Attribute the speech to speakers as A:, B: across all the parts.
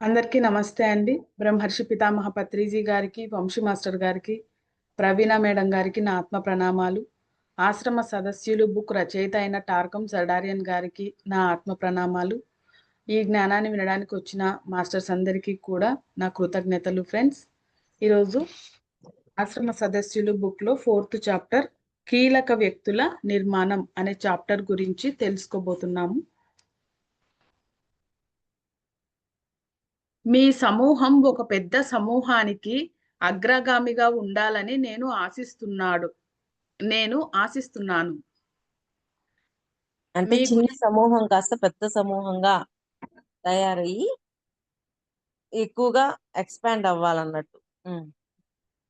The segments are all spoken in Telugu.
A: అందరికీ నమస్తే అండి. బ్రహ్మర్షి పితామహ పత్రిజీ గారికి, వంశీ మాస్టర్ గారికి, ప్రవీణ మేడం గారికి నా ఆత్మ ప్రణామాలు. ఆశ్రమ సదస్యులు బుక్ రచయిత అయిన టార్కం సడారియన్ గారికి నా ఆత్మ ప్రణామాలు. ఈ జ్ఞానాన్ని వినడానికి వచ్చిన మాస్టర్స్ అందరికీ కూడా నా కృతజ్ఞతలు ఫ్రెండ్స్. ఈరోజు ఆశ్రమ సదస్యులు బుక్లో 4th చాప్టర్ కీలక వ్యక్తుల నిర్మాణం అనే చాప్టర్ గురించి తెలుసుకోబోతున్నాము. మీ సమూహం ఒక పెద్ద సమూహానికి అగ్రగామిగా ఉండాలని నేను ఆశిస్తున్నాను.
B: అంటే
A: మీ
B: చిన్న సమూహం కాస్త పెద్ద సమూహంగా తయారయ్యి ఎక్కువగా ఎక్స్పాండ్ అవ్వాలన్నట్టు.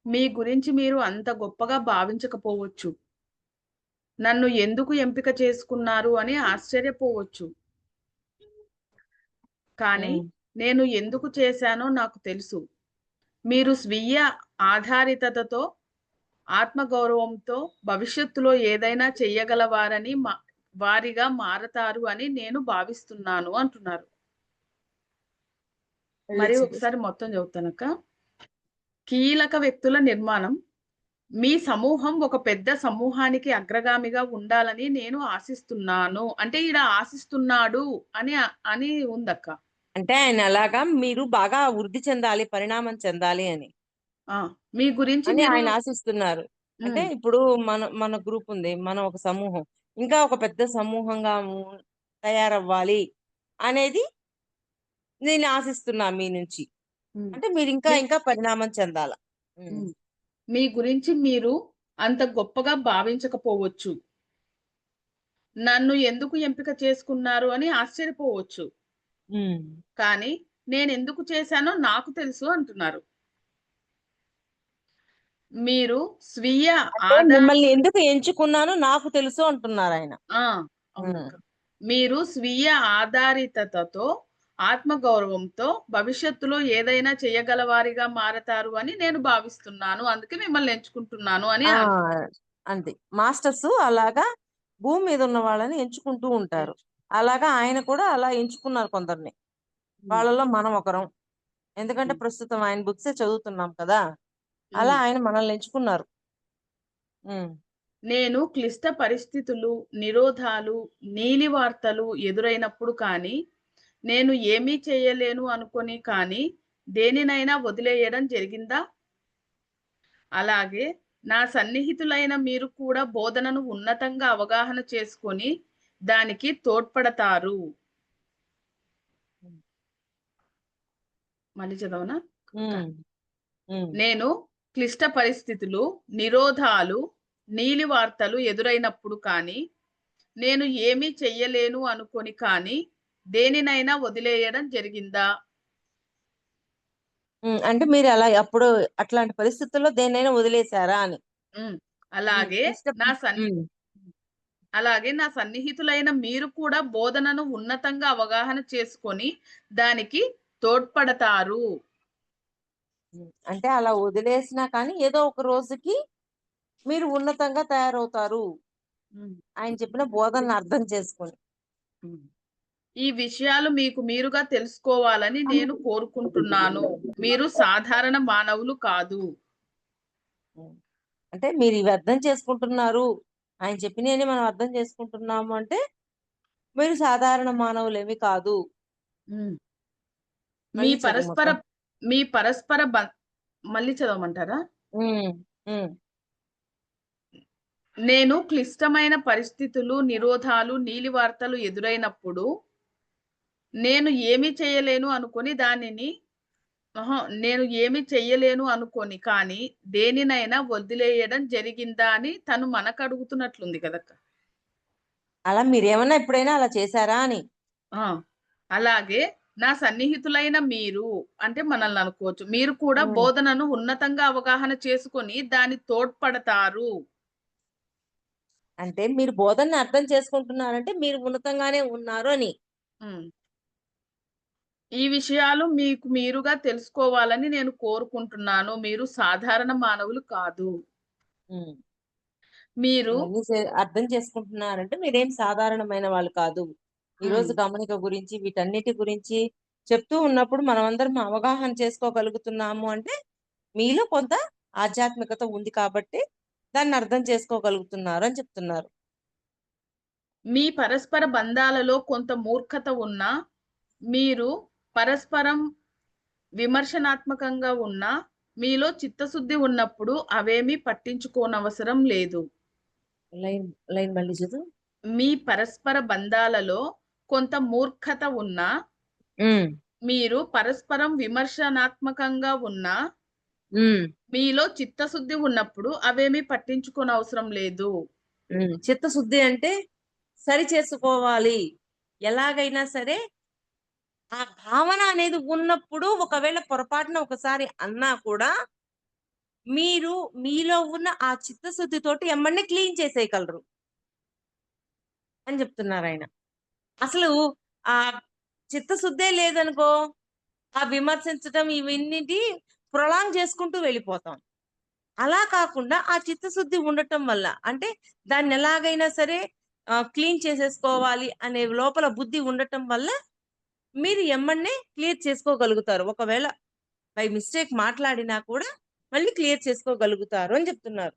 A: మీ గురించి మీరు అంత గొప్పగా భావించకపోవచ్చు. నన్ను ఎందుకు ఎంపిక చేసుకున్నారు అని ఆశ్చర్యపోవచ్చు. కానీ నేను ఎందుకు చేశానో నాకు తెలుసు. మీరు స్వీయ ఆధారితతతో, ఆత్మగౌరవంతో భవిష్యత్తులో ఏదైనా చెయ్యగలవారని వారిగా మారతారు అని నేను భావిస్తున్నాను అంటున్నారు. మరి ఒకసారి మొత్తం చదువుతానక్క. కీలక వ్యక్తుల నిర్మాణం. మీ సమూహం ఒక పెద్ద సమూహానికి అగ్రగామిగా ఉండాలని నేను ఆశిస్తున్నాను. అంటే ఈడ ఆశిస్తున్నాడు అని అని ఉందక్క.
B: అంటే ఆయన అలాగా మీరు బాగా వృద్ధి చెందాలి, పరిణామం చెందాలి అని
A: మీ గురించి
B: అని
A: మీరు
B: ఆయన ఆశిస్తున్నారు. అంటే ఇప్పుడు మన మన గ్రూప్ ఉంది, మనం ఒక సమూహం, ఇంకా ఒక పెద్ద సమూహంగా తయారవ్వాలి అనేది నేను ఆశిస్తున్నా మీ నుంచి. అంటే మీరు ఇంకా ఇంకా పరిణామం చెందాల.
A: మీ గురించి మీరు అంత గొప్పగా భావించకపోవచ్చు. నన్ను ఎందుకు ఎంపిక చేసుకున్నారు అని ఆశ్చర్యపోవచ్చు. కానీ నేను ఎందుకు చేశానో నాకు తెలుసు అంటున్నారు. మీరు స్వీయ
B: మిమ్మల్ని ఎందుకు ఎంచుకున్నానో నాకు తెలుసు అంటున్నారు ఆయన.
A: మీరు స్వీయ ఆధారితతతో, ఆత్మగౌరవంతో భవిష్యత్తులో ఏదైనా చేయగలవారిగా మారతారు అని నేను భావిస్తున్నాను. అందుకే మిమ్మల్ని ఎంచుకుంటున్నాను అని
B: అంతే. మాస్టర్స్ అలాగా భూమి మీద ఉన్న వాళ్ళని ఎంచుకుంటూ ఉంటారు. అలాగా ఆయన కూడా అలా ఎంచుకున్నారు కొందరిని. వాళ్ళలో మనం ఒకరం. ఎందుకంటే ప్రస్తుతం ఆయన బుక్సే చదువుతున్నాం కదా, అలా ఆయన మనల్ని ఎంచుకున్నారు.
A: నేను క్లిష్ట పరిస్థితులు, నిరోధాలు, నీలి వార్తలు ఎదురైనప్పుడు కానీ, నేను ఏమీ చేయలేను అనుకొని కానీ దేనినైనా వదిలేయడం జరిగిందా? అలాగే నా సన్నిహితులైన మీరు కూడా బోధనను ఉన్నతంగా అవగాహన చేసుకొని దానికి తోడ్పడతారు. మళ్ళీ చదవనా? నేను క్లిష్ట పరిస్థితులు, నిరోధాలు, నీలి వార్తలు ఎదురైనప్పుడు కానీ, నేను ఏమీ చెయ్యలేను అనుకొని కానీ దేనినైనా వదిలేయడం జరిగిందా?
B: అంటే మీరు అలా అప్పుడు అట్లాంటి పరిస్థితుల్లో దేన్నైనా వదిలేశారా అని.
A: అలాగే నా సన్నిహితులైన మీరు కూడా బోధనను ఉన్నతంగా అవగాహన చేసుకొని దానికి తోడ్పడతారు.
B: అంటే అలా వదిలేసినా కానీ ఏదో ఒక రోజుకి మీరు ఉన్నతంగా తయారవుతారు, ఆయన చెప్పిన బోధనను అర్థం చేసుకొని.
A: ఈ విషయాలు మీకు మీరుగా తెలుసుకోవాలని నేను కోరుకుంటున్నాను. మీరు సాధారణ మానవులు కాదు.
B: అంటే మీరు ఇవి అర్థం చేసుకుంటున్నారు, ఆయన చెప్పినవి మనం అర్థం చేసుకుంటున్నాము అంటే మీరు సాధారణ మానవులేమి కాదు.
A: మీ పరస్పర మళ్ళీ చదవమంటారా? నేను క్లిష్టమైన పరిస్థితులు, నిరోధాలు, నీలి వార్తలు ఎదురైనప్పుడు నేను ఏమీ చేయలేను అనుకొని కానీ దేనినైనా వదిలేయడం జరిగిందా అని తను మనకు అడుగుతున్నట్లుంది కదక్క.
B: అలా మీరేమన్నా ఎప్పుడైనా అలా చేశారా అని.
A: అలాగే నా సన్నిహితులైన మీరు అంటే మనల్ని అనుకోవచ్చు, మీరు కూడా బోధనను ఉన్నతంగా అవగాహన చేసుకొని దాన్ని తోడ్పడతారు.
B: అంటే మీరు బోధనని అర్థం చేసుకుంటున్నారంటే మీరు ఉన్నతంగానే ఉన్నారు అని.
A: ఈ విషయాలు మీకు మీరుగా తెలుసుకోవాలని నేను కోరుకుంటున్నాను. మీరు సాధారణ మానవులు కాదు. మీరు
B: అర్థం చేసుకుంటున్నారంటే మీరేం సాధారణమైన వాళ్ళు కాదు. ఈ రోజు గమనిక గురించి వీటన్నిటి గురించి చెప్తూ ఉన్నప్పుడు మనం అందరం అవగాహన చేసుకోగలుగుతున్నాము అంటే మీలో కొంత ఆధ్యాత్మికత ఉంది కాబట్టి దాన్ని అర్థం చేసుకోగలుగుతున్నారు అని చెప్తున్నారు.
A: మీ పరస్పర బంధాలలో కొంత మూర్ఖత ఉన్నా, మీరు పరస్పరం విమర్శనాత్మకంగా ఉన్నా, మీలో చిత్తశుద్ధి ఉన్నప్పుడు అవేమీ పట్టించుకోనవసరం లేదు.
B: లైన్ లైన్ మళ్ళీ చదువు.
A: మీ పరస్పర బంధాలలో కొంత మూర్ఖత ఉన్నా,
B: ఉమ్,
A: మీరు పరస్పరం విమర్శనాత్మకంగా ఉన్నా,
B: ఉమ్,
A: మీలో చిత్తశుద్ధి ఉన్నప్పుడు అవేమీ పట్టించుకోనవసరం లేదు.
B: చిత్తశుద్ధి అంటే సరి చేసుకోవాలి, ఎలాగైనా సరే ఆ భావన అనేది ఉన్నప్పుడు ఒకవేళ పొరపాటున ఒకసారి అన్నా కూడా మీరు మీలో ఉన్న ఆ చిత్తశుద్ధితోటి ఎమ్మన్నే క్లీన్ చేసేయగలరు అని చెప్తున్నారు ఆయన. అసలు ఆ చిత్తశుద్ధే లేదనుకో ఆ విమర్శించడం ఇవన్నిటి ప్రొలాంగ్ చేసుకుంటూ వెళ్ళిపోతాం. అలా కాకుండా ఆ చిత్తశుద్ధి ఉండటం వల్ల అంటే దాన్ని ఎలాగైనా సరే క్లీన్ చేసేసుకోవాలి అనే లోపల బుద్ధి ఉండటం వల్ల మీరు ఎమ్మన్నే క్లియర్ చేసుకోగలుగుతారు. ఒకవేళ బై మిస్టేక్ మాట్లాడినా కూడా మళ్ళీ క్లియర్ చేసుకోగలుగుతారు అని చెప్తున్నారు.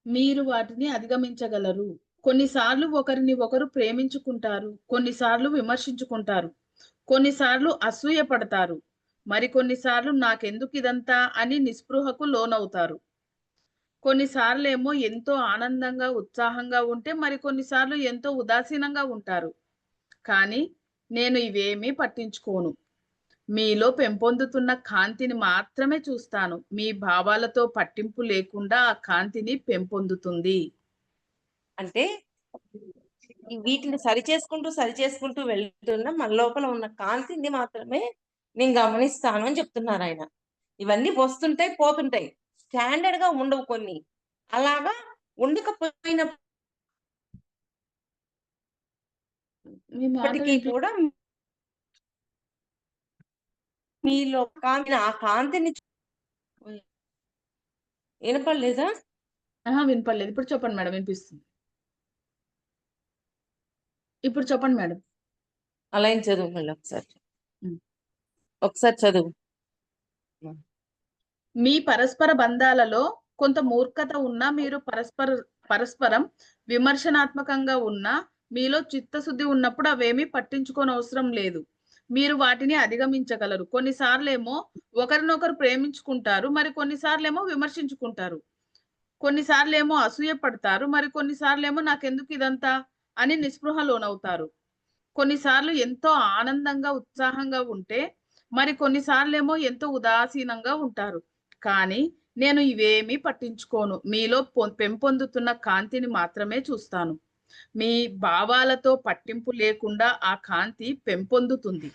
A: మీరు వాటిని అధిగమించగలరు. కొన్నిసార్లు ఒకరిని ఒకరు ప్రేమించుకుంటారు, కొన్నిసార్లు విమర్శించుకుంటారు, కొన్నిసార్లు అసూయ పడతారు, మరికొన్నిసార్లు నాకెందుకు ఇదంతా అని నిస్పృహకు లోనవుతారు. కొన్నిసార్లేమో ఎంతో ఆనందంగా, ఉత్సాహంగా ఉంటే మరికొన్నిసార్లు ఎంతో ఉదాసీనంగా ఉంటారు. కానీ నేను ఇవేమీ పట్టించుకోను. మీలో పెంపొందుతున్న కాంతిని మాత్రమే చూస్తాను. మీ భావాలతో పట్టింపు లేకుండా ఆ కాంతిని పెంపొందుతుంది.
B: అంటే వీటిని సరి చేసుకుంటూ వెళ్తున్న మన లోపల ఉన్న కాంతిని మాత్రమే నేను గమనిస్తాను అని చెప్తున్నారు ఆయన. ఇవన్నీ వస్తుంటాయి పోతుంటాయి, స్టాండర్డ్ గా ఉండవు కొన్ని. అలాగా ఉండకపోయినప్పటికీ
A: మీ మాట
B: కూడా మీలో కాంతిని ఆ కాంతిని వినపడలేదా?
A: వినపడలేదు. ఇప్పుడు చెప్పండి మేడం, వినిపిస్తుంది. ఇప్పుడు చెప్పండి మేడం.
B: అలా ఏం చదువు మళ్ళీ ఒకసారి
A: ఉమ్.
B: ఒకసారి చదువు.
A: మీ పరస్పర బంధాలలో కొంత మూర్ఖత ఉన్నా, మీరు పరస్పరం విమర్శనాత్మకంగా ఉన్నా, మీలో చిత్తశుద్ధి ఉన్నప్పుడు అవేమీ పట్టించుకోనవసరం లేదు. మీరు వాటిని అధిగమించగలరు. కొన్నిసార్లేమో ఒకరినొకరు ప్రేమించుకుంటారు, మరి కొన్నిసార్లేమో విమర్శించుకుంటారు, కొన్నిసార్లేమో అసూయ పడతారు, మరి కొన్నిసార్లేమో నాకెందుకు ఇదంతా అని నిస్పృహ లోనవుతారు. కొన్నిసార్లు ఎంతో ఆనందంగా, ఉత్సాహంగా ఉంటే మరి కొన్నిసార్లేమో ఎంతో ఉదాసీనంగా ఉంటారు. కానీ నేను ఇవేమీ పట్టించుకోను. మీలో పెంపొందుతున్న కాంతిని మాత్రమే చూస్తాను. మీ భావాలతో పట్టింపు లేకుండా ఆ కాంతి పెంపొందుతుంది.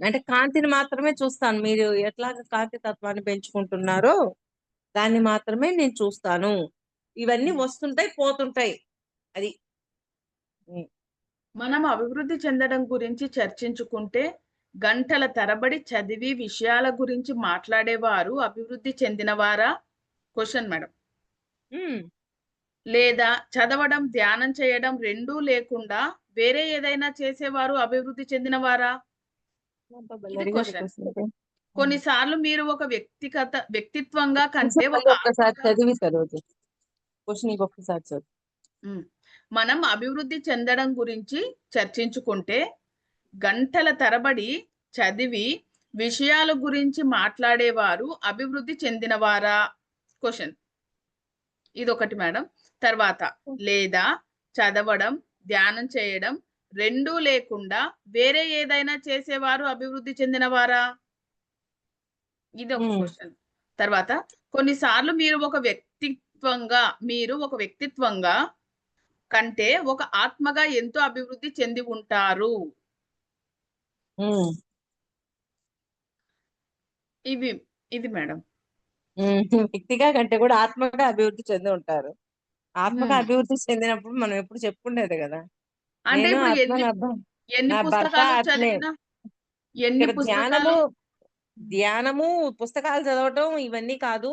B: అంటే కాంతిని మాత్రమే చూస్తాను. మీరు ఎట్లాగ కాంతి తత్వాన్ని పెంచుకుంటున్నారో దాన్ని మాత్రమే నేను చూస్తాను. ఇవన్నీ వస్తుంటాయి పోతుంటాయి. అది
A: మనం అభివృద్ధి చెందడం గురించి చర్చించుకుంటే గంటల తరబడి చదివి విషయాల గురించి మాట్లాడేవారు అభివృద్ధి చెందినవారా? Question madam. లేదా చదవడం, ధ్యానం చేయడం రెండూ లేకుండా వేరే ఏదైనా చేసేవారు అభివృద్ధి చెందినవారా? ఇది క్వశ్చన్. కొన్నిసార్లు మీరు ఒక వ్యక్తిత్వంగా కంటే ఒక
B: ఒక్కసారి చదివి చదువు క్వశ్చన్ ఇంకొకసారి చదువు.
A: మనం అభివృద్ధి చెందడం గురించి చర్చించుకుంటే గంటల తరబడి చదివి విషయాల గురించి మాట్లాడేవారు అభివృద్ధి చెందినవారా? క్వశ్చన్. ఇదొకటి మేడం. తర్వాత లేదా చదవడం, ధ్యానం చేయడం రెండూ లేకుండా వేరే ఏదైనా చేసేవారు అభివృద్ధి చెందినవారా? ఇది ఒక క్వశ్చన్. తర్వాత కొన్నిసార్లు మీరు ఒక వ్యక్తిత్వంగా కంటే ఒక ఆత్మగా ఎంతో అభివృద్ధి చెంది ఉంటారు. ఇది మేడం.
B: వ్యక్తిగా కంటే కూడా ఆత్మగా అభివృద్ధి చెంది ఉంటారు. ఆత్మగా అభివృద్ధి చెందినప్పుడు మనం ఎప్పుడు చెప్పుకుండేది కదా,
A: అంటే
B: నేను
A: ఇప్పుడు
B: ఆత్మని
A: ఎన్ని
B: నా భర్త
A: పుస్తకాలు
B: ఆత్మే.
A: చదివినా, ఎన్ని
B: ఇక్కడ
A: పుస్తకాలు
B: ధ్యానము పుస్తకాలు చదవటం ఇవన్నీ కాదు,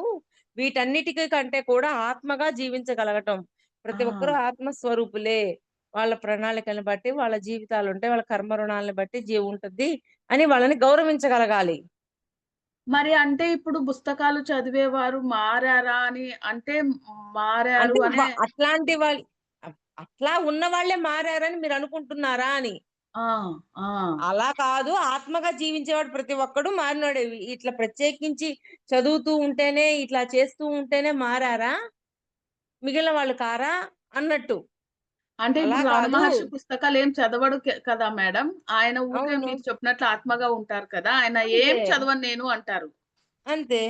B: వీటన్నిటికీ కంటే కూడా ఆత్మగా జీవించగలగటం. ప్రతి ఒక్కరూ ఆత్మస్వరూపులే. వాళ్ళ ప్రణాళికలను బట్టి, వాళ్ళ జీవితాలుంటాయి, వాళ్ళ కర్మ రుణాలను బట్టి ఉంటది అని వాళ్ళని గౌరవించగలగాలి.
A: మరి అంటే ఇప్పుడు పుస్తకాలు చదివేవారు మారారా అని అంటే మారారు
B: అంటే
A: అనే
B: అట్లాంటి వాళ్ళు అట్లా ఉన్న వాళ్ళే మారారని మీరనుకుంటున్నారా అని.
A: ఆ! ఆ!
B: అలా కాదు. ఆత్మగా జీవించేవాడు ప్రతి ఒక్కడు మారినోడే. ఇట్లా ప్రత్యేకించి చదువుతూ ఉంటేనే, ఇట్లా చేస్తూ ఉంటేనే మారారా? మిగిలిన వాళ్ళు కారా? అన్నట్టు.
A: అంటే
B: అలా
A: ఇప్పుడు రమణ
B: కాదు.
A: మహర్షి పుస్తకాలేం చదవడు కదా మేడం. ఆయన ఊకే
B: అవును.
A: మీరు చెప్పినట్లు ఆత్మగా ఉంటారు కదా! ఆయన ఏం
B: అంతే.
A: చదవను నేను అంటారు.
B: అంతే.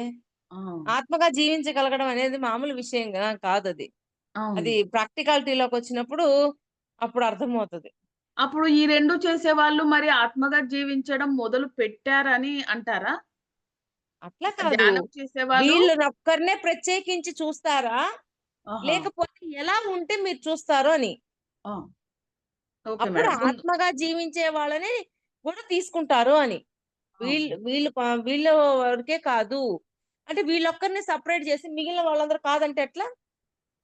A: ఆ!
B: ఆత్మగా జీవించగలగడం అనేది మామూలు విషయం కాదది.
A: అవును.
B: అది ప్రాక్టికాలిటీలోకొచ్చినప్పుడు అప్పుడు అర్థమవుతది.
A: అప్పుడు ఈ 2 చేసేవాళ్ళు మరి ఆత్మగా జీవించడం మొదలు పెట్టారని అంటారా?
B: అట్లా కాదు.
A: ధ్యానం చేసేవాళ్ళు
B: వీళ్ళనొక్కరినే ప్రత్యేకించి చూస్తారా?
A: ఆహా!
B: లేకపోతే ఎలా ఉంటే మీరు చూస్తారు అని.
A: ఆ! ఓకే
B: అప్పుడు
A: మేడం.
B: ఆత్మగా జీవించే వాళ్ళని కూడా తీసుకుంటారు అని.
A: ఆ!
B: వీళ్ళు వరకే కాదు. అంటే వీళ్ళొక్కరిని సెపరేట్ చేసి మిగిలిన వాళ్ళందరూ కాదంటే ఎట్లా?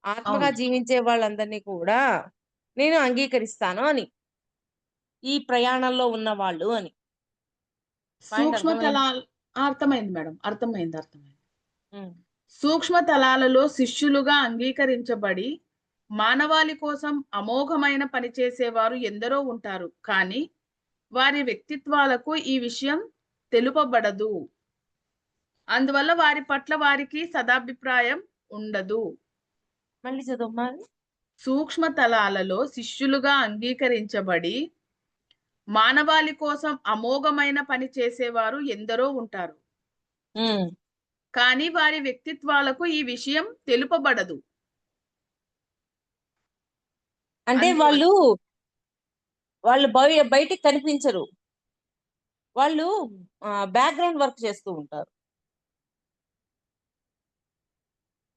B: ఆత్మగా
A: అవును.
B: జీవించే వాళ్ళందరినీ కూడా నేను అంగీకరిస్తాను అని. ఈ ప్రయాణంలో ఉన్నవాళ్ళు అని. పాయింట్
A: సూక్ష్మ
B: అర్థమైంది.
A: తలాల్ అర్థమైంది మేడం. అర్థమైంది. అర్థమైంది.
B: హ్మ్.
A: సూక్ష్మ తలాలలో శిష్యులుగా అంగీకరించబడి, మానవాళి కోసం అమోఘమైన పని చేసేవారు ఎందరో ఉంటారు. కానీ, వారి వ్యక్తిత్వాలకు ఈ విషయం తెలుపబడదు. అందువల్ల వారి పట్ల వారికి సదాభిప్రాయం ఉండదు.
B: మళ్ళీ చదవమ్మా.
A: సూక్ష్మ తలాలలో శిష్యులుగా అంగీకరించబడి, మానవాళి కోసం అమోఘమైన పని చేసేవారు ఎందరో ఉంటారు.
B: హ్మ్.
A: కానీ వారి వ్యక్తిత్వాలకు ఈ విషయం తెలుపబడదు.
B: అంటే
A: అందువల్ల
B: వాళ్ళు, వాళ్ళు బయటికి కనిపించరు. వాళ్ళు బ్యాక్‌గ్రౌండ్ వర్క్ చేస్తూ ఉంటారు.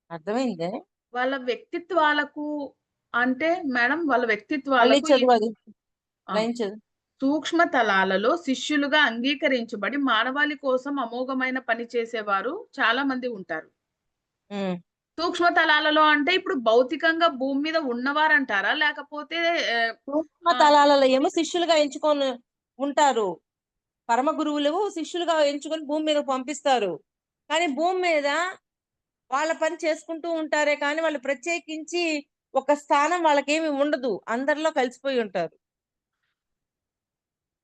B: అర్థమైందా?
A: వాళ్ళ వ్యక్తిత్వాలకు అంటే మేడం వాళ్ళ
B: మళ్ళీ
A: వ్యక్తిత్వాలకు ఈ
B: చదువు అది.
A: ఆ!
B: లైన్ చదువు.
A: సూక్ష్మ తలాలలో శిష్యులుగా అంగీకరించబడి మానవాళి కోసం అమోఘమైన పని చేసేవారు చాలా మంది ఉంటారు.
B: హ్మ్.
A: సూక్ష్మ తలాలలో అంటే ఇప్పుడు భౌతికంగా భూమి మీద ఉన్నవారంటారా? లేకపోతే
B: సూక్ష్మ
A: ఆహ్,
B: తలాలలో ఏమో శిష్యులుగా ఎంచుకొని ఉంటారు. పరమ గురువులు శిష్యులుగా ఎంచుకొని భూమి మీదకి పంపిస్తారు. కానీ భూమి మీద వాళ్ళ పని చేసుకుంటూ ఉంటారే కానీ వాళ్ళు ప్రత్యేకించి ఒక స్థానం వాళ్ళకేమి ఉండదు. అందరిలో కలిసిపోయి ఉంటారు.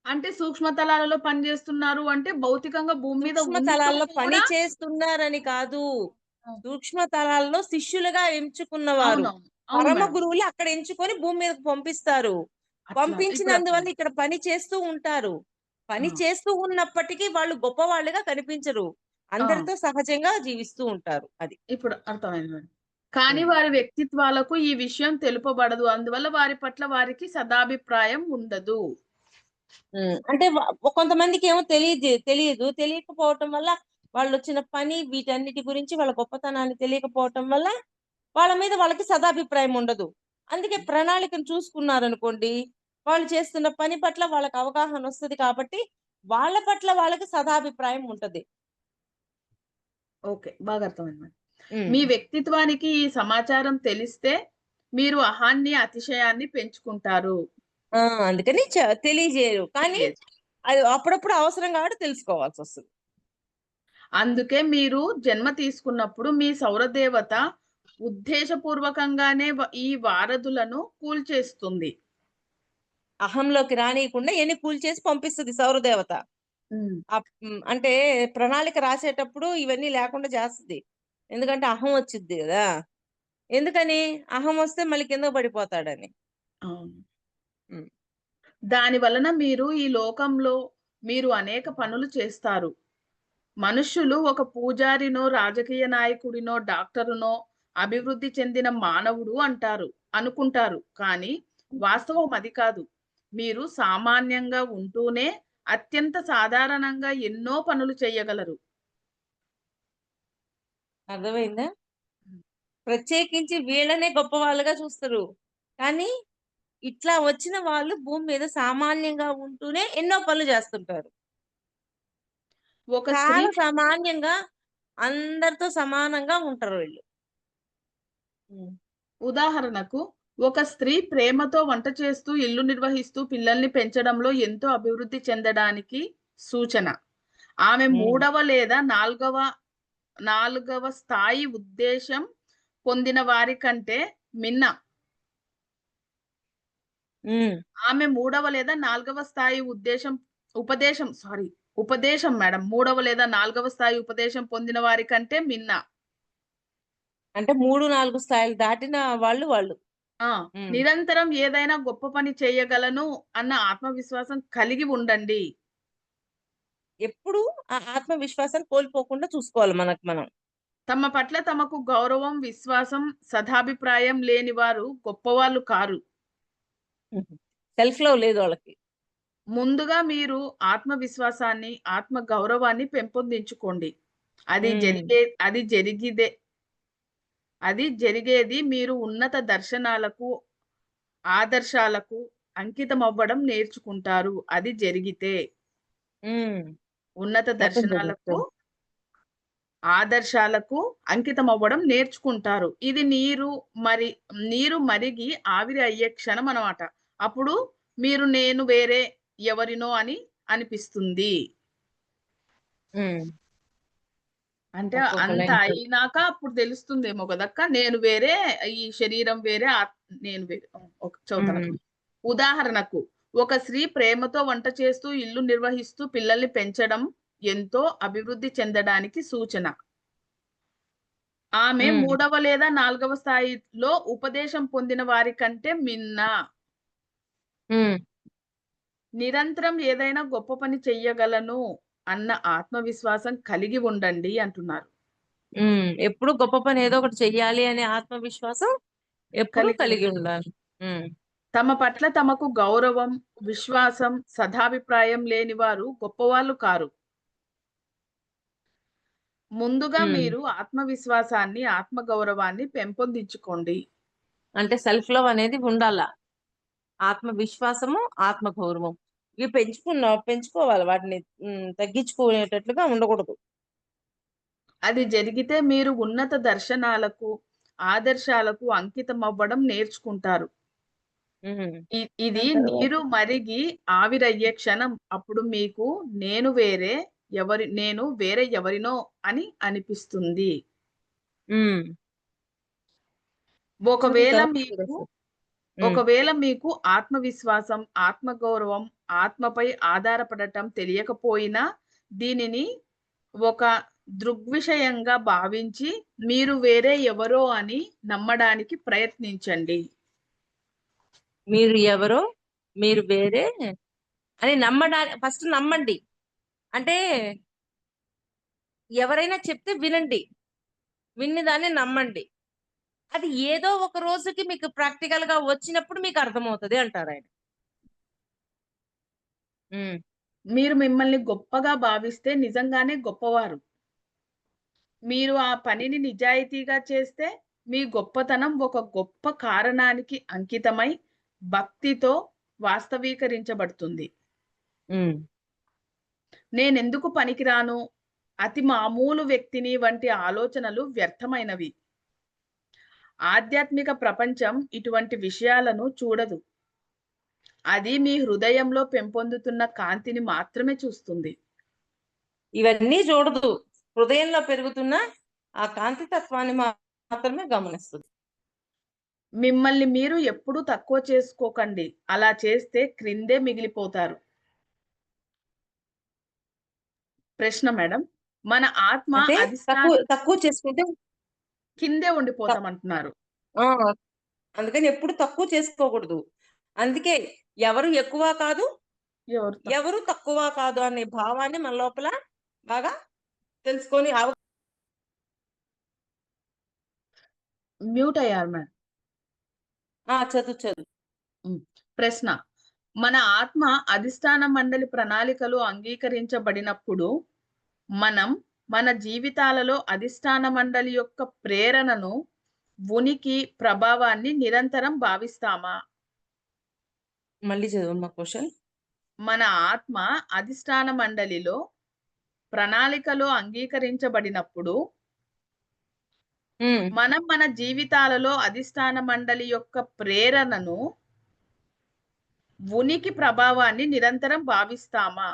A: అంటే సూక్ష్మ తలాలలో పనిచేస్తున్నారు అంటే భౌతికంగా భూమి మీద
B: సూక్ష్మ
A: ఉంటూ
B: తలాల్లో పని
A: కూడా
B: చేస్తున్నారని కాదు.
A: ఆ!
B: సూక్ష్మ తలాల్లో శిష్యులుగా ఎంచుకున్నవారు.
A: అవునవును. అవును
B: పరమ
A: మేడం.
B: గురువులు అక్కడ ఎంచుకొని భూమి మీదకి పంపిస్తారు.
A: అట్లా ఇప్పుడు
B: పంపించినందువల్ల
A: అర్థమైంది.
B: ఇక్కడ పని చేస్తూ ఉంటారు.
A: ఆ!
B: పని చేస్తూ ఉన్నప్పటికీ వాళ్ళు గొప్పవాళ్ళుగా కనిపించరు.
A: ఆ!
B: అందరితో సహజంగా జీవిస్తూ ఉంటారు. అది.
A: ఇప్పుడు అర్థమైంది మేడం. కానీ
B: హ్మ్.
A: వారి వ్యక్తిత్వాలకు ఈ విషయం తెలుపబడదు. అందువల్ల వారి పట్ల వారికి సదాభిప్రాయం ఉండదు.
B: హ్మ్. అంటే కొంతమందికేమో తెలీదు. తెలియకపోవటం వల్ల వాళ్ళొచ్చిన పని వీటన్నిటి గురించి వాళ్ళ గొప్పతనాన్ని తెలియకపోవటం వల్ల వాళ్ళ మీద వాళ్ళకి సదాభిప్రాయం ఉండదు. అందుకే ప్రణాళికను చూసుకున్నారనుకోండి, వాళ్ళు చేస్తున్న పని పట్ల వాళ్ళకి అవగాహనొస్తది కాబట్టి, వాళ్ళ పట్ల వాళ్ళకి సదాభిప్రాయం ఉంటది.
A: ఓకే. బాగా అర్థమైంది మేడం.
B: హ్మ్.
A: మీ వ్యక్తిత్వానికి ఈ సమాచారం తెలిస్తే మీరు అహాన్ని, అతిశయాన్ని పెంచుకుంటారు.
B: ఆ! అందుకని తెలియజేయరు. కానీ
A: తెలియదు.
B: అది అప్పుడప్పుడు అవసరం కాబట్టి తెలుసుకోవాల్సొస్తది.
A: అందుకే మీరు జన్మ తీసుకున్నప్పుడు మీ సౌరదేవత ఉద్దేశపూర్వకంగానే ఈ వారధులను కూల్చేస్తుంది.
B: అహంలోకి రానీయకుండా ఎన్ని కూల్చేసి పంపిస్తది సౌరదేవత.
A: హ్మ్.
B: అంటే ప్రణాళిక రాసేటప్పుడు ఇవన్నీ లేకుండా చేస్తది. ఎందుకంటే అహం వచ్చిద్ది గదా! ఎందుకని? అహం వస్తే మళ్ళీ కిందకి పడిపోతాడని.
A: అవును.
B: హ్మ్.
A: దాని వలన మీరు ఈ లోకంలో మీరు అనేక పనులు చేస్తారు. మనుష్యులు ఒక పూజారినో, రాజకీయ నాయకుడినో, డాక్టరునో, అభివృద్ధి చెందిన మానవుడు అంటారు. అనుకుంటారు. కానీ వాస్తవం అది కాదు. మీరు సామాన్యంగా ఉంటూనే అత్యంత సాధారణంగా ఎన్నో పనులు చేయగలరు.
B: అర్థమైందా? ప్రత్యేకించి వీళ్ళనే గొప్పవాళ్ళుగా చూస్తరు. కానీ ఇట్లా వచ్చిన వాళ్ళు భూమి మీద సామాన్యంగా ఉంటూనే ఎన్నో పనులు జేస్తుంటారు.
A: ఒక స్త్రీ
B: చాలా సామాన్యంగా అందరితో సమానంగా ఉంటారు వీళ్ళు. హ్మ్.
A: ఉదాహరణకు ఒక స్త్రీ ప్రేమతో వంట చేస్తూ ఇల్లు నిర్వహిస్తూ పిల్లల్ని పెంచడంలో ఎంతో అభివృద్ధి చెందడానికి సూచన. ఆమె
B: ఉమ్,
A: మూడవ లేదా నాలుగవ స్థాయి ఉద్దేశం పొందిన వారి కంటే మిన్న.
B: ఉమ్.
A: ఆమె మూడవ లేదా నాలుగవ స్థాయి ఉపదేశం మేడం. మూడవ లేదా నాలుగవ స్థాయి ఉపదేశం పొందిన వారి కంటే మిన్న.
B: అంటే 3-4 స్థాయిలు దాటిన వాళ్ళు వాళ్ళు.
A: ఆ
B: ఉమ్.
A: నిరంతరం ఏదైనా గొప్ప పని చేయగలను అన్న ఆత్మవిశ్వాసం కలిగి ఉండండి.
B: ఎప్పుడు ఆ ఆత్మవిశ్వాసాన్ని కోల్పోకుండా చూసుకోవాలి మనకు మనం.
A: తమ పట్ల తమకు గౌరవం, విశ్వాసం, సదాభిప్రాయం లేని వారు గొప్పవాళ్ళు కారు.
B: సెల్ఫ్ లవ్ లేదు వాళ్ళకి.
A: ముందుగా మీరు ఆత్మవిశ్వాసాన్ని, ఆత్మ గౌరవాన్ని పెంపొందించుకోండి. అది
B: ఉమ్,
A: జరిగే అది జరిగిదే అది జరిగేది మీరు ఉన్నత దర్శనాలకు, ఆదర్శాలకు అంకితమవ్వడం నేర్చుకుంటారు. అది జరిగితే.
B: ఉమ్.
A: ఉన్నత
B: చెప్పండి
A: దర్శనాలకు,
B: చెప్పండి.
A: ఆదర్శాలకు అంకితమవ్వడం నేర్చుకుంటారు. ఇది నీరు మరిగి ఆవిరి అయ్యే క్షణం అన్నమాట. అప్పుడు మీరు నేను వేరే ఎవరినో అని అనిపిస్తుంది.
B: ఉమ్.
A: అంటే
B: ఒక్కొక్క
A: అంత
B: లైన్
A: అయినాక అప్పుడు తెలుస్తుందేమో కదక్క. నేను వేరే, ఈ శరీరం వేరే, నేను వేరే. చదువుతానక్క.
B: ఉమ్,
A: ఉదాహరణకు, ఒక స్త్రీ ప్రేమతో వంట చేస్తూ ఇల్లు నిర్వహిస్తూ పిల్లల్ని పెంచడం ఎంతో అభివృద్ధి చెందడానికి సూచన. ఆమె
B: ఉమ్,
A: మూడవ లేదా నాలుగవ స్థాయిలో ఉపదేశం పొందిన వారి కంటే మిన్న.
B: ఉమ్,
A: నిరంతరం ఏదైనా గొప్ప పని చెయ్యగలను అన్న ఆత్మవిశ్వాసం కలిగి ఉండండి అంటున్నారు.
B: ఉమ్. ఎప్పుడు గొప్ప పని ఏదో ఒకటి చెయ్యాలి అనే ఆత్మవిశ్వాసం ఎప్పుడు
A: కలిగి
B: కలిగి
A: ఉండండి.
B: ఉండాలి. ఉమ్,
A: తమ పట్ల తమకు గౌరవం, విశ్వాసం, సదాభిప్రాయం లేని వారు గొప్పవాళ్ళు కారు. ముందుగా
B: ఉమ్.
A: మీరు ఆత్మవిశ్వాసాన్ని, ఆత్మగౌరవాన్ని పెంపొందించుకోండి.
B: అంటే సెల్ఫ్ లవ్ అనేది ఉండాల. ఆత్మవిశ్వాసము, ఆత్మగౌరవం ఇవి పెంచుకోవాలి వాటిని. తగ్గించుకునేటట్లుగా ఉండకూడదు.
A: అది జరిగితే మీరు ఉన్నత దర్శనాలకు, ఆదర్శాలకు అంకితమవ్వడం నేర్చుకుంటారు.
B: ఉమ్.
A: ఇది
B: దాని తర్వాత
A: నీరు మరిగి ఆవిరయ్యే క్షణం. అప్పుడు మీకు నేను వేరే ఎవరినో అని అనిపిస్తుంది.
B: ఉమ్. చదువు
A: ఒకవేళ
B: తర్వాత
A: మీకు
B: చూడొచ్చు. ఉమ్.
A: ఒకవేళ మీకు ఆత్మవిశ్వాసం, ఆత్మగౌరవం, ఆత్మపై ఆధారపడటం తెలియకపోయినా దీనిని ఒక దృగ్విషయంగా భావించి మీరు వేరే ఎవరో అని నమ్మడానికి ప్రయత్నించండి.
B: మీరు ఎవరో, మీరు వేరే అని నమ్మడానికి ఫస్ట్ నమ్మండి. అంటే ఎవరైనా చెప్తే వినండి, విన్ని దాన్ని నమ్మండి. అది ఏదో ఒక రోజుకి మీకు ప్రాక్టికల్ గా వచ్చినప్పుడు మీకు అర్థమవుతుంది అంటారు ఆయన. ఉమ్,
A: మీరు మిమ్మల్ని గొప్పగా భావిస్తే నిజంగానే గొప్పవారు. మీరు ఆ పనిని నిజాయితీగా చేస్తే మీ గొప్పతనం ఒక గొప్ప కారణానికి అంకితమై భక్తితో వాస్తవీకరించబడుతుంది.
B: ఉమ్,
A: నేనెందుకు పనికిరాను, అతి మామూలు వ్యక్తిని వంటి ఆలోచనలు వ్యర్థమైనవి. ఆధ్యాత్మిక ప్రపంచం ఇటువంటి విషయాలను చూడదు. అది మీ హృదయంలో పెంపొందుతున్న కాంతిని మాత్రమే చూస్తుంది.
B: ఇవన్నీ చూడదు. హృదయంలో పెరుగుతున్న ఆ కాంతి తత్వాన్ని మాత్రమే గమనిస్తుంది.
A: మిమ్మల్ని మీరు ఎప్పుడూ తక్కువ చేసుకోకండి. అలా చేస్తే క్రిందే మిగిలిపోతారు. ప్రశ్న మేడం. మన ఆత్మ
B: అంటే తక్కువ
A: అధిష్టానం
B: తక్కువ చేసుకుంటే
A: కిందే
B: త-
A: ఉండిపోతామంటున్నారు.
B: ఆ, అందుకని ఎప్పుడు తక్కువ చేసుకోకూడదు. అందుకే ఎవరు ఎక్కువ కాదు,
A: ఎవరు తక్కువ?
B: ఎవరు తక్కువ కాదు అనే భావాన్ని మన లోపల బాగా తెలుసుకొని
A: మ్యూట్ అయ్యారు మేడం.
B: చదువు చదువు.
A: ఉమ్. ప్రశ్న. మన ఆత్మ అధిష్టాన మండలి ప్రణాళికలు అంగీకరించబడినప్పుడు మనం మన జీవితాలలో అధిష్టాన మండలి యొక్క ప్రేరణను, ఉనికి, ప్రభావాన్ని నిరంతరం భావిస్తామా?
B: మళ్ళీ చదువు క్వశ్చన్.
A: మన ఆత్మ అధిష్టాన మండలిలో ప్రణాళికలో అంగీకరించబడినప్పుడు
B: ఉమ్.
A: మనం మన జీవితాలలో అధిష్టాన మండలి యొక్క ప్రేరణను, ఉనికి ప్రభావాన్ని నిరంతరం భావిస్తామా?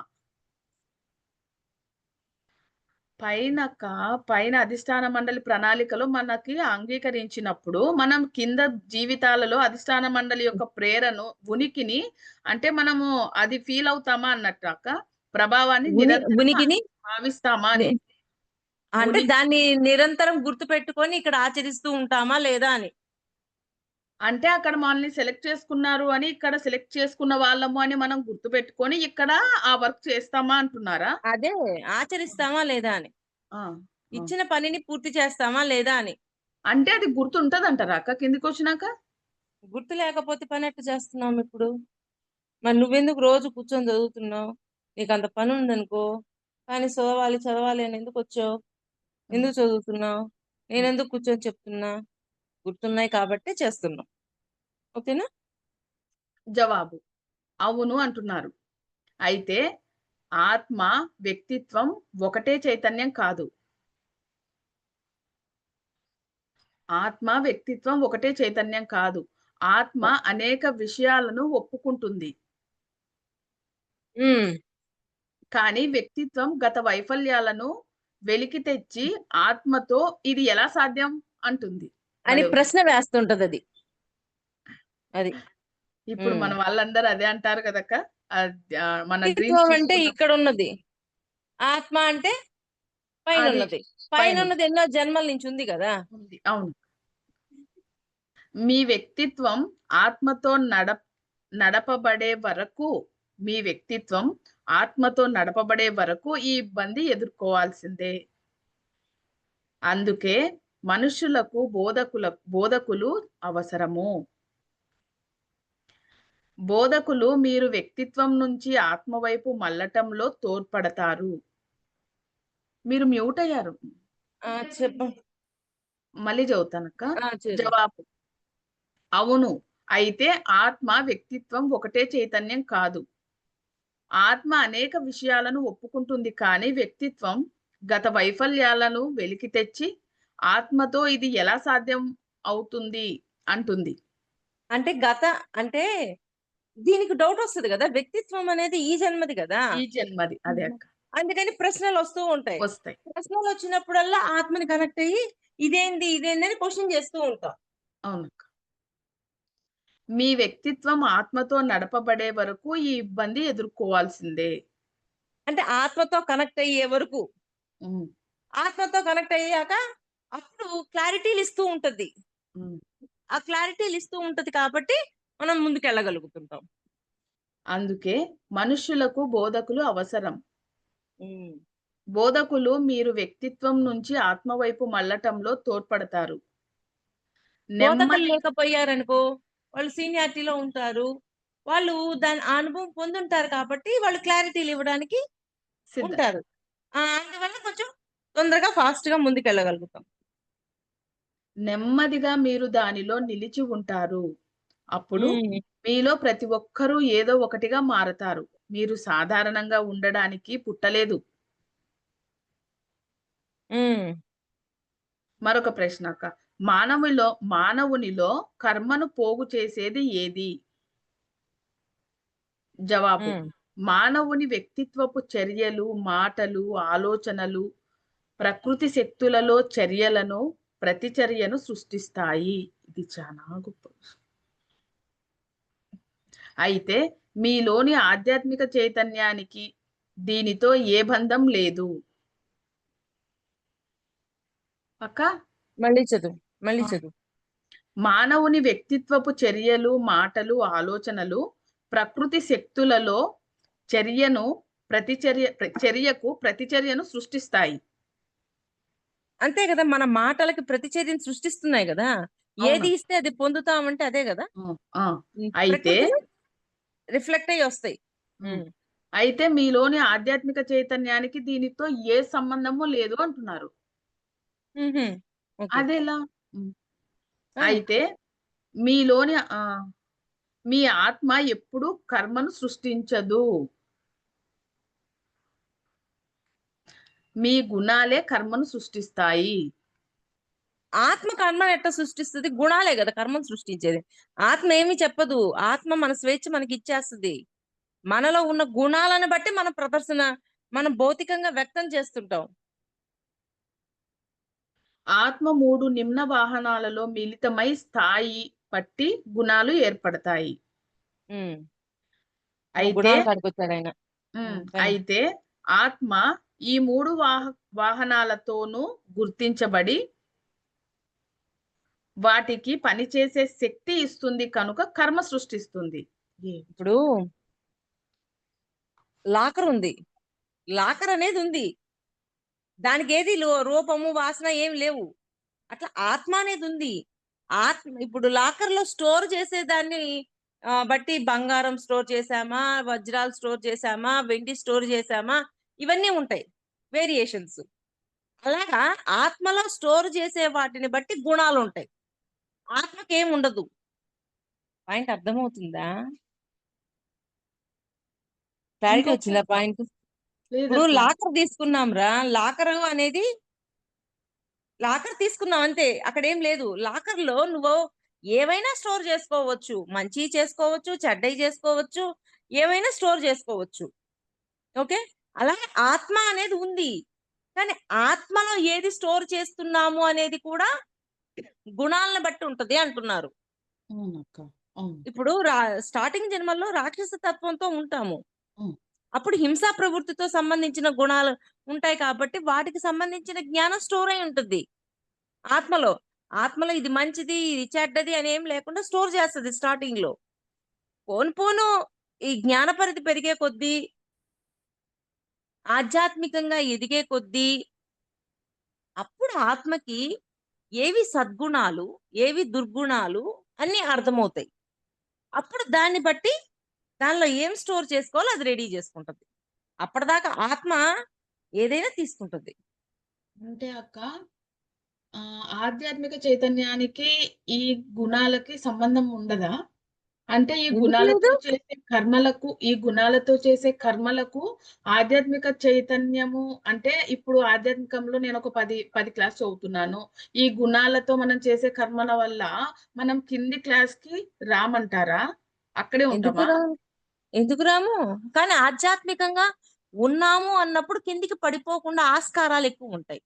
A: పైనక పైన అధిష్టాన మండలి ప్రణాళికలో మనకి అంగీకరించినప్పుడు మనం కింద జీవితాలలో అధిష్టాన మండలి యొక్క ప్రేరణను, ఉనికిని అంటే మనము అది ఫీల్ అవుతామా అన్నట్టు అక్క, ప్రభావాన్ని నిరంతరం
B: ఉనికిని
A: భావిస్తామా అని.
B: అంటే
A: ఉనికి
B: దాన్ని నిరంతరం గుర్తు పెట్టుకొని ఇక్కడ ఆచరిస్తూ ఉంటామా లేదా అని.
A: అంటే అక్కడ మనల్ని సెలెక్ట్ చేసుకున్నారు అని, ఇక్కడ సెలెక్ట్ చేసుకున్న వాళ్ళము అని మనం గుర్తు పెట్టుకొని ఇక్కడ ఆ వర్క్ చేస్తామా అంటున్నారా?
B: అదే ఆచరిస్తామా లేదా అని,
A: ఆ, ఆ.
B: ఇచ్చిన పనిని పూర్తి చేస్తామా లేదా అని.
A: అంటే అది గుర్తుంటదంటారా అక్క కిందికి వచ్చినాక?
B: గుర్తు లేకపోతే పని ఎట్లా చేస్తున్నాం ఇప్పుడు? మరి నువ్వెందుకు రోజు కూర్చొని చదువుతున్నావు? నీకు అంత పని ఉందనుకో, కానీ చదవాలి చదవాలి అని ఎందుకు వచ్చావు? ఎందుకు చదువుతున్నావు? నేను ఎందుకు కూర్చొని చెప్తున్నా? గుర్తున్నాయి కాబట్టే చేస్తున్నాం. ఓకేనా?
A: జవాబు అవును అంటున్నారు. అయితే ఆత్మ, వ్యక్తిత్వం ఒకటే చైతన్యం కాదు. ఆత్మ, వ్యక్తిత్వం ఒకటే చైతన్యం కాదు. ఆత్మ అనేక విషయాలను ఒప్పుకుంటుంది.
B: ఉమ్.
A: కానీ వ్యక్తిత్వం గత వైఫల్యాలను వెలికి తెచ్చి ఆత్మతో ఇది ఎలా సాధ్యం అంటుంది.
B: అని
A: భలే ఉంది.
B: ప్రశ్న వేస్తుంటది అది. అది
A: ఇప్పుడు మన వాళ్ళందరూ అదే అంటారు కదక్క. మన డ్రీమ్స్
B: వ్యక్తిత్వం అంటే
A: చూసుకున్నప్పుడు
B: ఇక్కడ ఉన్నది, ఆత్మ అంటే పైన
A: అది
B: ఉన్నది. పైన
A: పైన
B: ఉన్నది ఎన్నో జన్మల నుంచి ఉంది కదా.
A: ఉంది. అవును. మీ వ్యక్తిత్వం ఆత్మతో నడపబడే వరకు, మీ వ్యక్తిత్వం ఆత్మతో నడపబడే వరకు ఈ ఇబ్బంది ఎదుర్కోవాల్సిందే. అందుకే మనుషులకు బోధకులు అవసరము. బోధకులు మీరు వ్యక్తిత్వం నుంచి ఆత్మ వైపు మళ్ళటంలో తోడ్పడతారు. మీరు మ్యూట్ అయ్యారు.
B: చెప్పు.
A: మళ్ళీ చదువుతానక్క.
B: చెప్పు.
A: జవాబు అవును. అయితే ఆత్మ, వ్యక్తిత్వం ఒకటే చైతన్యం కాదు. ఆత్మ అనేక విషయాలను ఒప్పుకుంటుంది, కానీ వ్యక్తిత్వం గత వైఫల్యాలను వెలికి తెచ్చి ఆత్మతో ఇది ఎలా సాధ్యం అవుతుంది అంటుంది.
B: అంటే అంటే దీనికి డౌట్ వస్తుంది కదా, వ్యక్తిత్వం అనేది ఈ జన్మది కదా.
A: ఈ జన్మది అదే అక్క.
B: అందుకని ప్రశ్నలు వస్తూ ఉంటాయి.
A: వస్తాయి.
B: ప్రశ్నలు వచ్చినప్పుడల్లా ఆత్మని కనెక్ట్ అయ్యి ఇదేంది ఇదేంది అని క్వశ్చన్ చేస్తూ ఉంటాం.
A: అవునక్క. మీ వ్యక్తిత్వం ఆత్మతో నడపబడే వరకు ఈ ఇబ్బంది ఎదుర్కోవాల్సిందే.
B: అంటే ఆత్మతో కనెక్ట్ అయ్యే వరకు,
A: ఉమ్,
B: ఆత్మతో కనెక్ట్ అయ్యాక అప్పుడు క్లారిటీలు ఇస్తూ ఉంటది.
A: ఉమ్.
B: ఆ క్లారిటీలు ఇస్తూ ఉంటది కాబట్టి మనం ముందుకు వెళ్ళగలుగుతుంటాం.
A: అందుకే మనుష్యులకు బోధకులు అవసరం.
B: ఉమ్.
A: బోధకులు మీరు వ్యక్తిత్వం నుంచి ఆత్మ వైపు మళ్ళటంలో తోడ్పడతారు.
B: బోధకులు
A: నెమ్మది
B: లేకపోయారనుకో, వాళ్ళు సీనియారిటీలో ఉంటారు, వాళ్ళు దాని అనుభవం పొందుంటారు కాబట్టి వాళ్ళు క్లారిటీలు ఇవ్వడానికి
A: సిద్ధ
B: ఉంటారు. అందువల్ల కొంచెం తొందరగా ఫాస్ట్ గా ముందుకు వెళ్ళగలుగుతాం.
A: నెమ్మదిగా మీరు దానిలో నిలిచి ఉంటారు. అప్పుడు
B: ఉమ్.
A: మీలో ప్రతి ఒక్కరూ ఏదో ఒకటిగా మారతారు. మీరు సాధారణంగా ఉండడానికి పుట్టలేదు.
B: ఉమ్.
A: మరొక ప్రశ్న అక్క. మానవునిలో కర్మను పోగు చేసేది ఏది? జవాబు
B: ఉమ్.
A: మానవుని వ్యక్తిత్వపు చర్యలు, మాటలు, ఆలోచనలు ప్రకృతి శక్తులలో చర్యలను, ప్రతిచర్యను సృష్టిస్తాయి. ఇది చాలా గొప్ప విషయం. అయితే మీలోని ఆధ్యాత్మిక చైతన్యానికి దీనితో ఏ బంధం లేదు. అక్క
B: మళ్ళీ చదువు.
A: మానవుని వ్యక్తిత్వపు చర్యలు, మాటలు, ఆలోచనలు ప్రకృతి శక్తులలో చర్యను చర్యకు ప్రతిచర్యను సృష్టిస్తాయి.
B: అంతే కదా, మన మాటలకి ప్రతిచర్యను సృష్టిస్తున్నాయి కదా. ఏది
A: అవును.
B: ఇస్తే అది పొందుతామంటే అదే కదా.
A: ఆ. అయితే
B: ప్రకృతిలో రిఫ్లెక్ట్ అయ్యి వస్తాయి.
A: అయితే మీలోని ఆధ్యాత్మిక చైతన్యానికి దీనితో ఏ సంబంధము లేదు అంటున్నారు.
B: ఓకే.
A: అదెలా? అయితే మీలోని మీ ఆత్మ ఎప్పుడు కర్మను సృష్టించదు. మీ గుణాలే కర్మను సృష్టిస్తాయి.
B: ఆత్మ కర్మను ఎట్లా సృష్టిస్తుంది? గుణాలే కదా కర్మను సృష్టించేది. ఆత్మ ఏమి చెప్పదు. ఆత్మ మన స్వేచ్ఛ మనకి ఇచ్చేస్తుంది. మనలో ఉన్న గుణాలను బట్టి మన ప్రదర్శన మనం భౌతికంగా వ్యక్తం చేస్తుంటాం.
A: ఆత్మ 3 నిమ్న వాహనాలలో మిళితమై స్థాయి బట్టి గుణాలు ఏర్పడతాయి.
B: ఉమ్.
A: అయితే
B: గుణాల కాడికి వచ్చాడు ఆయన. కానీ
A: అయితే ఆత్మ ఈ 3 వాహనాలతోనూ గుర్తించబడి వాటికి పనిచేసే శక్తి ఇస్తుంది కనుక కర్మ సృష్టిస్తుంది.
B: ఇప్పుడు లాకర్ ఉంది. లాకర్ అనేది ఉంది. దానికి ఏది రూపము వాసన ఏమి లేవు. అట్లా ఆత్మ అనేది ఉంది. ఆత్మ ఇప్పుడు లాకర్ లో స్టోర్ చేసేదాన్ని బట్టి బంగారం స్టోర్ చేసామా, వజ్రాలు స్టోర్ చేసామా, వెండి స్టోర్ చేసామా, ఇవన్నీ ఉంటాయి వేరియేషన్స్. అలాగా ఆత్మలో స్టోర్ చేసే వాటిని బట్టి గుణాలు ఉంటాయి. ఆత్మకి ఏం ఉండదు. పాయింట్ అర్థమవుతుందా? క్లారిటీ వచ్చిందా పాయింట్? ఇప్పుడు లాకర్ తీసుకున్నాం రా. లాకర్ అనేది లాకర్ తీసుకున్నాం అంతే. అక్కడ ఏం లేదు. లాకర్ లో నువ్వు ఏవైనా స్టోర్ చేసుకోవచ్చు. మంచి చేసుకోవచ్చు, చెడ్డయి చేసుకోవచ్చు, ఏమైనా స్టోర్ చేసుకోవచ్చు. ఓకే, అలాగే ఆత్మ అనేది ఉంది. కానీ ఆత్మలో ఏది స్టోర్ చేస్తున్నాము అనేది కూడా గుణాలను బట్టి ఉంటది అంటున్నారు. ఇప్పుడు స్టార్టింగ్ జన్మల్లో రాక్షస తత్వంతో ఉంటాము. అప్పుడు హింసా ప్రవృత్తితో సంబంధించిన గుణాలు ఉంటాయి కాబట్టి వాటికి సంబంధించిన జ్ఞానం స్టోర్ అయి ఉంటుంది ఆత్మలో. ఆత్మలో ఇది మంచిది, ఇది చెడ్డది అని ఏం లేకుండా స్టోర్ చేస్తుంది స్టార్టింగ్ లో. పోను పోను ఈ జ్ఞాన పరిధి పెరిగే కొద్దీ, ఆధ్యాత్మికంగా ఎదిగే కొద్దీ అప్పుడు ఆత్మకి ఏవి సద్గుణాలు, ఏవి దుర్గుణాలు అన్ని అర్థమవుతాయి. అప్పుడు దాన్ని బట్టి దానిలో ఏం స్టోర్ చేసుకోవాలో అది రెడీ చేసుకుంటది. అప్పటిదాకా ఆత్మ ఏదైనా తీసుకుంటుంది.
A: అంటే అక్క, ఆధ్యాత్మిక చైతన్యానికి ఈ గుణాలకి సంబంధం ఉండదా? అంటే ఈ గుణాలతో చేసే కర్మలకు ఆధ్యాత్మిక చైతన్యము అంటే, ఇప్పుడు ఆధ్యాత్మికంలో నేను ఒక 10 క్లాస్ చదువుతున్నాను. ఈ గుణాలతో మనం చేసే కర్మల వల్ల మనం కింది క్లాస్ కి రామంటారా? అక్కడే ఉంటామా?
B: ఎందుకు రాము? కానీ ఆధ్యాత్మికంగా ఉన్నాము అన్నప్పుడు కిందికి పడిపోకుండా ఆస్కారాలు ఎక్కువ ఉంటాయి.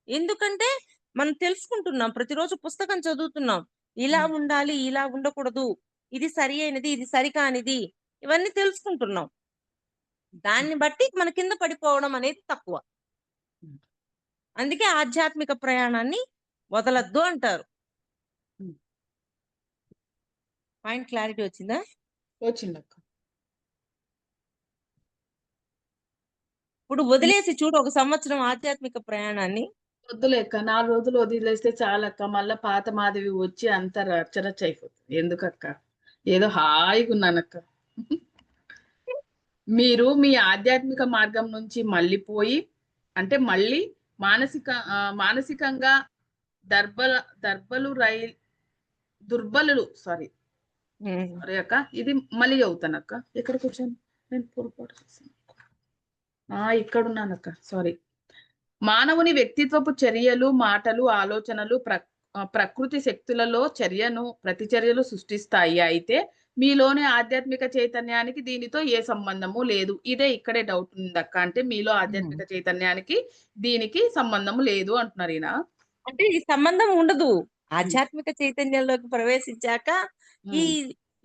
B: ఎందుకంటే మనం తెలుసుకుంటున్నాం, ప్రతిరోజు పుస్తకం చదువుతున్నాం. ఇలా ఉండాలి, ఇలా ఉండకూడదు, ఇది సరి అయినది, ఇది సరికానిది, ఇవన్నీ తెలుసుకుంటున్నాం. దాన్ని బట్టి మన కింద పడిపోవడం అనేది తక్కువ. అందుకే ఆధ్యాత్మిక ప్రయాణాన్ని వదలద్దు అంటారు. పాయింట్ క్లారిటీ వచ్చిందా?
A: వచ్చిందక్క.
B: ఇప్పుడు వదిలేసి చూడు ఒక సంవత్సరం ఆధ్యాత్మిక ప్రయాణాన్ని.
A: వద్దులేక్క, 4 రోజులు వదిలేస్తే చాలక్క. మళ్ళా పాత మాధవి వచ్చి అంత రచ్చరచ్చ అయిపోతుంది. ఎందుకక్క? ఏదో హాయిగా ఉన్నానక్క. మీరు మీ ఆధ్యాత్మిక మార్గం నుంచి మళ్ళీపోయి, అంటే మళ్ళీ మానసికంగా దుర్బలులు సారీ అక్క, ఇది మళ్ళీ అవుతానక్క. ఎక్కడ కూర్చొని నేను పొరపాటు చేశాను. ఇక్కడున్నానక్క, సారీ. మానవుని వ్యక్తిత్వపు చర్యలు, మాటలు, ఆలోచనలు ప్రకృతి శక్తులలో ప్రతిచర్యలు సృష్టిస్తాయి. అయితే మీలోని ఆధ్యాత్మిక చైతన్యానికి దీనితో ఏ సంబంధము లేదు. ఇక్కడే డౌట్ ఉందక్క. అంటే మీలో ఆధ్యాత్మిక చైతన్యానికి దీనికి సంబంధము లేదు అంటున్నారు ఈయన.
B: అంటే ఈ సంబంధం ఉండదు. ఆధ్యాత్మిక చైతన్యంలోకి ప్రవేశించాక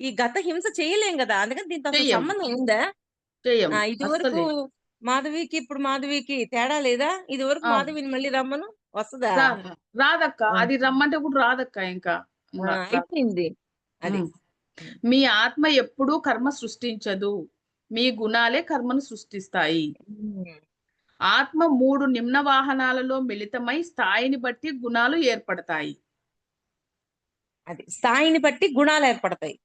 B: ఈ గత హింస చేయలేం కదా. అందుకని దీంతో సంబంధం ఉందా? ఇది వరకు మాధవికి ఇప్పుడు మాధవికి తేడా లేదా? ఇది వరకు మాధవిని మళ్ళీ రమ్మను, వస్తుందా?
A: రాదక్క. అది రమ్మంటే ఇప్పుడు రాదక్క. ఇంకా
B: అయిపోయింది అది.
A: మీ ఆత్మ ఎప్పుడూ కర్మ సృష్టించదు. మీ గుణాలే కర్మను సృష్టిస్తాయి. ఆత్మ 3 నిమ్న వాహనాలలో మిళితమై స్థాయిని బట్టి గుణాలు ఏర్పడతాయి.
B: అది స్థాయిని బట్టి గుణాలు ఏర్పడతాయి.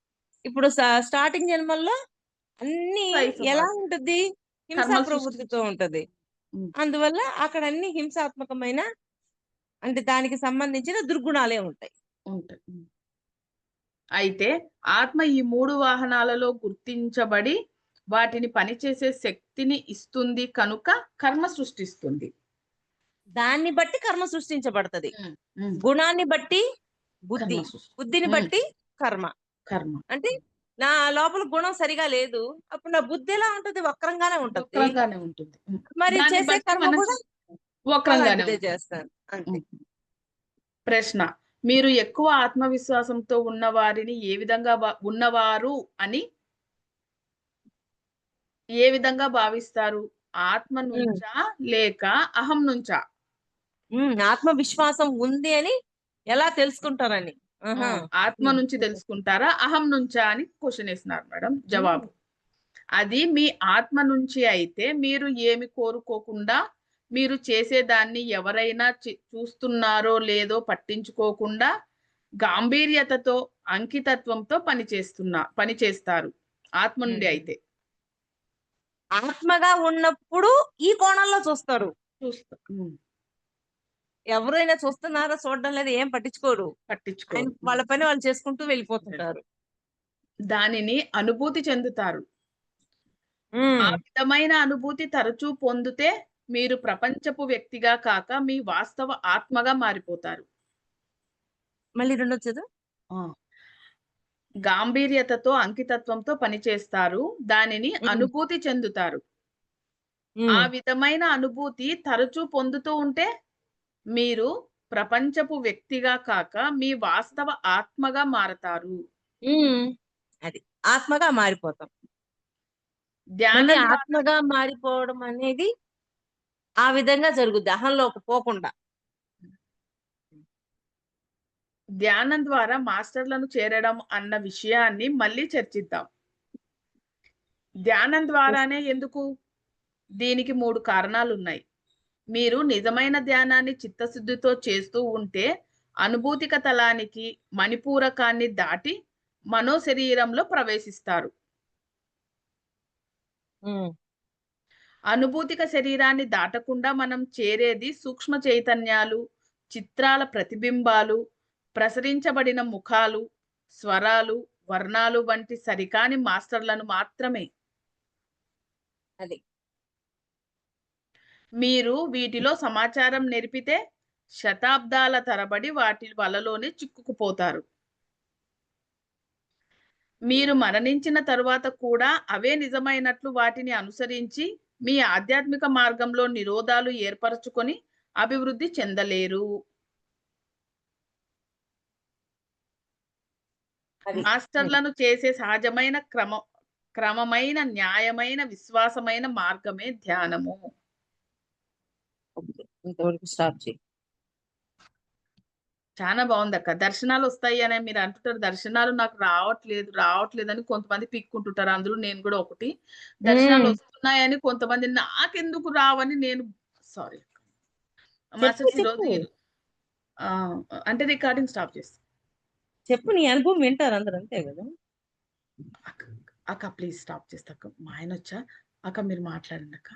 B: ఇప్పుడు స్టార్టింగ్ జన్మల్లో అన్ని ఎలా ఉంటది? హింసా ప్రవృత్తితో ఉంటది. అందువల్ల అక్కడ అన్ని హింసాత్మకమైన, అంటే దానికి సంబంధించిన దుర్గుణాలే ఉంటాయి.
A: అయితే ఆత్మ ఈ 3 వాహనాలలో గుర్తించబడి వాటిని పనిచేసే శక్తిని ఇస్తుంది కనుక కర్మ సృష్టిస్తుంది.
B: దాన్ని బట్టి కర్మ సృష్టించబడుతుంది.
A: ఉమ్, ఉమ్.
B: గుణాన్ని బట్టి బుద్ధి,
A: కర్మ సృష్టి.
B: బుద్ధిని
A: ఉమ్,
B: బట్టి కర్మ.
A: కర్మ
B: అంటే నా లోపల గుణం సరిగా లేదు, అప్పుడు నా బుద్ధి ఎలా ఉంటది? వక్రంగానే ఉంటది.
A: వక్రంగానే ఉంటుంది.
B: మరి
A: దాన్ని
B: చేసే
A: బట్టి
B: కర్మ
A: మనం
B: కూడా
A: వక్రంగానే
B: అలాంటిదే
A: ఉంటుంది.
B: చేస్తాను అంతే.
A: ఉమ్. ప్రశ్న: మీరు ఎక్కువ ఆత్మవిశ్వాసంతో ఉన్నవారిని ఉన్నవారు అని ఏ విధంగా భావిస్తారు? ఆత్మ
B: ఉమ్,
A: నుంచా లేక అహం నుంచా?
B: ఆత్మవిశ్వాసం ఉంది అని ఎలా తెలుసుకుంటారని.
A: ఆ,
B: ఆహా.
A: ఆత్మ
B: ఉమ్,
A: నుంచి తెలుసుకుంటారా అహం నుంచా అని క్వశ్చన్ వేస్తున్నారు మేడం.
B: ఉమ్,
A: జవాబు: అది మీ ఆత్మ నుంచి అయితే మీరు ఏమి కోరుకోకుండా, మీరు చేసేదాన్ని ఎవరైనా చూస్తున్నారో లేదో పట్టించుకోకుండా గాంభీర్యతతో, అంకితత్వంతో పనిచేస్తారు ఆత్మ నుండి
B: ఉమ్.
A: అయితే.
B: ఆత్మగా ఉన్నప్పుడు ఈ కోణంలో చూస్తారు.
A: చూస్తా
B: ఎవరైనా చూస్తున్నారో చూడడం లేదు ఏం పట్టించుకోరు. ఆయన
A: పట్టించుకోరు.
B: వాళ్ళ పని వాళ్ళు చేసుకుంటూ వెళ్ళిపోతుంటారు.
A: దానిని అనుభూతి చెందుతారు. ఆ
B: ఉమ్.
A: విధమైన అనుభూతి తరచూ పొందితే మీరు ప్రపంచపు వ్యక్తిగా కాక మీ వాస్తవ ఆత్మగా మారిపోతారు.
B: మళ్ళీ రెండో చదువు.
A: ఆ, గాంభీర్యతతో, అంకితత్వంతో పనిచేస్తారు. దానిని
B: ఉమ్,
A: అనుభూతి చెందుతారు. ఆ
B: ఉమ్,
A: విధమైన అనుభూతి తరచూ పొందుతూ ఉంటే మీరు ప్రపంచపు వ్యక్తిగా కాక మీ వాస్తవ ఆత్మగా మారతారు.
B: ఉమ్. అది ఆత్మగా మారిపోతాం. మళ్ళీ
A: ధ్యానం ద్వారా
B: ఆత్మగా మారిపోవడం అనేది ఆ విధంగా జరుగుద్ది, అహంలోకి పోకుండా.
A: ధ్యానం ద్వారా మాస్టర్లను చేరడం అన్న విషయాన్ని మళ్ళీ చర్చిద్దాం. ధ్యానం ద్వారానే ఎందుకు? దీనికి 3 కారణాలున్నాయి. మీరు నిజమైన ధ్యానాన్ని చిత్తశుద్ధితో చేస్తూ ఉంటే అనుభూతిక తలానికి, మణిపూరకాన్ని దాటి మనోశరీరంలో ప్రవేశిస్తారు.
B: ఉమ్,
A: అనుభూతిక శరీరాన్ని దాటకుండా మనం చేరేది సూక్ష్మ చైతన్యాలు, చిత్రాల ప్రతిబింబాలు, ప్రసరించబడిన ముఖాలు, స్వరాలు, వర్ణాలు వంటి సరికాని మాస్టర్లను మాత్రమే.
B: అది
A: మీరు వీటిలో సమాచారం నెరిపితే శతాబ్దాల తరబడి వాటి వలలోనే చిక్కుకుపోతారు. మీరు మరణించిన తరువాత కూడా అవే నిజమైనట్లు వాటిని అనుసరించి మీ ఆధ్యాత్మిక మార్గంలో నిరోధాలు ఏర్పరచుకొని అభివృద్ధి చెందలేరు.
B: అది
A: మాస్టర్లను చేసే సహజమైన క్రమమైన, న్యాయమైన, విశ్వాసమైన మార్గమే ధ్యానము.
B: ఓకే, ఇంతవరకు స్టాప్ చేయి.
A: చాలా బాగుందక్క. దర్శనాలు వస్తాయి అనే మీరు అంటుంటారు, దర్శనాలు నాకు రావట్లేదు అని కొంతమంది పిక్కుంటుంటారు. అందులో నేను కూడా ఒకటి. దర్శనాలు
B: ఉమ్,
A: వస్తున్నాయని కొంతమంది, నాకెందుకు రావని నేను. సారీ
B: చెప్పు
A: మాస్టర్స్ ఈరోజు
B: చెప్పు
A: ఆ, అంటే రికార్డింగ్ స్టాప్ చేస్తాను.
B: చెప్పు, నీ అనుభవం వింటారు అందరు, అంతే కదా.
A: అక్క అక్క ప్లీజ్ స్టాప్ చేస్తా అక్క. మా ఆయన వచ్చా. అక్క మీరు మాట్లాడండి అక్క.